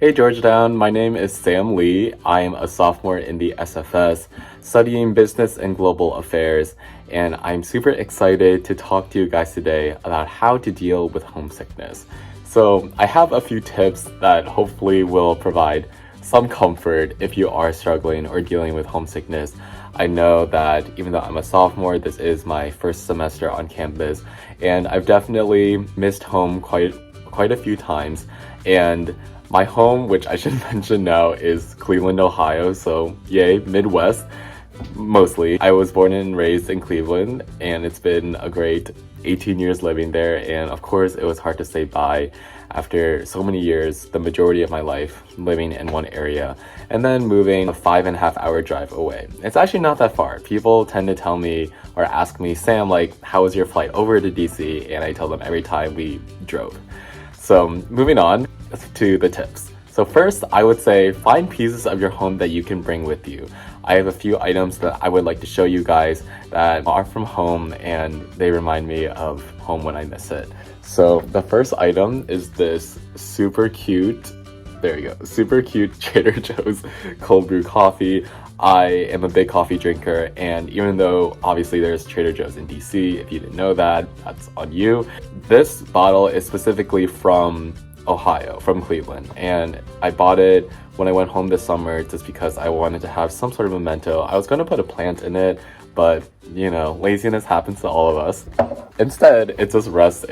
Hey Georgetown, my name is Sam Lee. I am a sophomore in the SFS, studying business and global affairs, and I'm super excited to talk to you guys today about how to deal with homesickness. So I have a few tips that hopefully will provide some comfort if you are struggling or dealing with homesickness. I know that even though I'm a sophomore, this is my first semester on campus, and I've definitely missed home quite a few times. And my home, which I should mention now, is Cleveland, Ohio, so yay, Midwest, mostly. I was born and raised in Cleveland, and it's been a great 18 years living there, and of course it was hard to say bye after so many years, the majority of my life living in one area, and then moving a 5.5 hour drive away. It's actually not that far. People tend to tell me or ask me, Sam, like, how was your flight over to DC? And I tell them every time we drove. So moving on to the tips. So first, I would say find pieces of your home that you can bring with you. I have a few items that I would like to show you guys that are from home and they remind me of home when I miss it. So the first item is this super cute Trader Joe's cold brew coffee. I am a big coffee drinker, and even though obviously there's Trader Joe's in DC, if you didn't know that, that's on you. This bottle is specifically from Ohio, from Cleveland, and I bought it when I went home this summer just because I wanted to have some sort of memento. I was going to put a plant in it, but you know, laziness happens to all of us. Instead, it just rests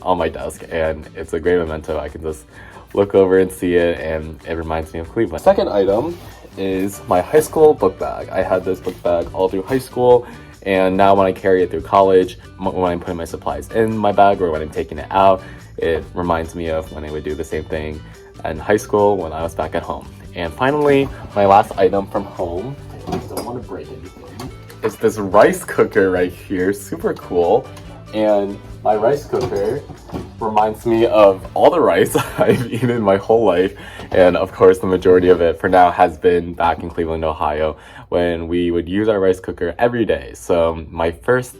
on my desk, and it's a great memento. I can just look over and see it, and it reminds me of Cleveland. Second item is my high school book bag. I had this book bag all through high school, and now when I carry it through college, when I'm putting my supplies in my bag or when I'm taking it out, it reminds me of when I would do the same thing in high school when I was back at home. And finally, my last item from home, I don't want to break anything, is this rice cooker right here. Super cool. And my rice cooker reminds me of all the rice I've eaten my whole life. And of course, the majority of it for now has been back in Cleveland, Ohio, when we would use our rice cooker every day. So my first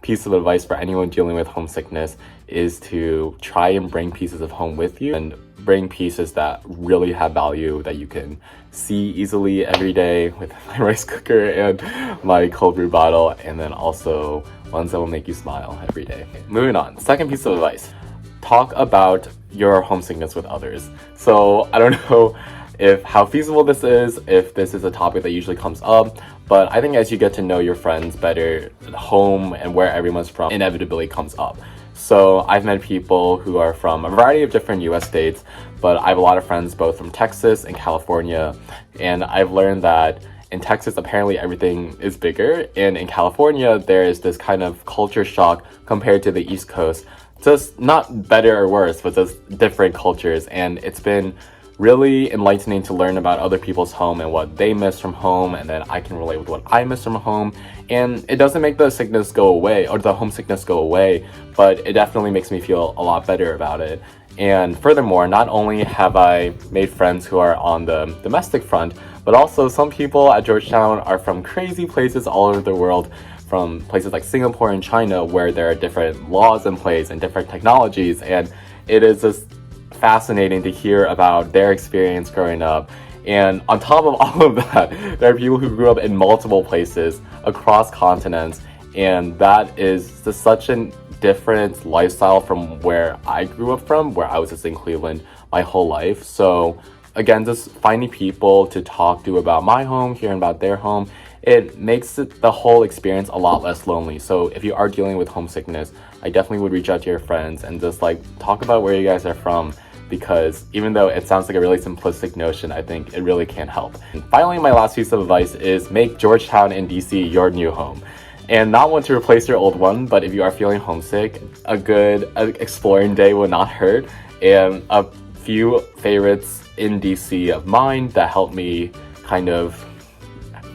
piece of advice for anyone dealing with homesickness is to try and bring pieces of home with you, and bring pieces that really have value that you can see easily every day, with my rice cooker and my cold brew bottle, and then also ones that will make you smile every day. Moving on, second piece of advice, talk about your homesickness with others. So I don't know how feasible this is, if this is a topic that usually comes up, but I think as you get to know your friends better, home and where everyone's from inevitably comes up. So I've met people who are from a variety of different US states, but I have a lot of friends both from Texas and California, and I've learned that in Texas, apparently everything is bigger, and in California, there is this kind of culture shock compared to the East Coast. Just not better or worse, but just different cultures, and it's been really enlightening to learn about other people's home and what they miss from home, and then I can relate with what I miss from home. And it doesn't make the sickness go away or the homesickness go away, but it definitely makes me feel a lot better about it. And furthermore, not only have I made friends who are on the domestic front, but also some people at Georgetown are from crazy places all over the world, from places like Singapore and China, where there are different laws in place and different technologies, and it is just fascinating to hear about their experience growing up. And on top of all of that, there are people who grew up in multiple places across continents, and that is just such a different lifestyle from where I grew up from, where I was just in Cleveland my whole life. So again, just finding people to talk to about my home, hearing about their home, it makes the whole experience a lot less lonely. So if you are dealing with homesickness, I definitely would reach out to your friends and just talk about where you guys are from, because even though it sounds like a really simplistic notion, I think it really can help. And finally, my last piece of advice is make Georgetown and DC your new home. And not want to replace your old one, but if you are feeling homesick, a good exploring day will not hurt. And a few favorites in DC of mine that help me kind of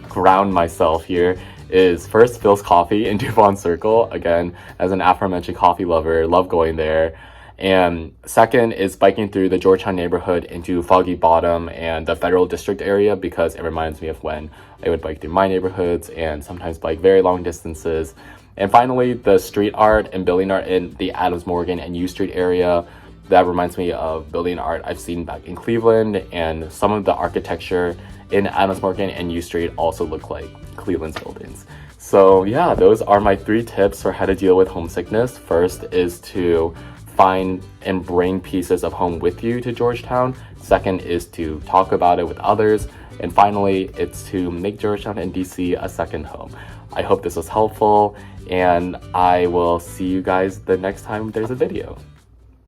ground myself here is first Phil's Coffee in Dupont Circle. Again, as an aforementioned coffee lover, love going there. And second is biking through the Georgetown neighborhood into Foggy Bottom and the Federal District area, because it reminds me of when I would bike through my neighborhoods and sometimes bike very long distances. And finally, the street art and building art in the Adams Morgan and U Street area. that reminds me of building art I've seen back in Cleveland, and some of the architecture in Adams Morgan and U Street also look like Cleveland's buildings. So yeah, those are my 3 tips for how to deal with homesickness. First is to find and bring pieces of home with you to Georgetown. Second is to talk about it with others. And finally, it's to make Georgetown and DC a second home. I hope this was helpful, and I will see you guys the next time there's a video.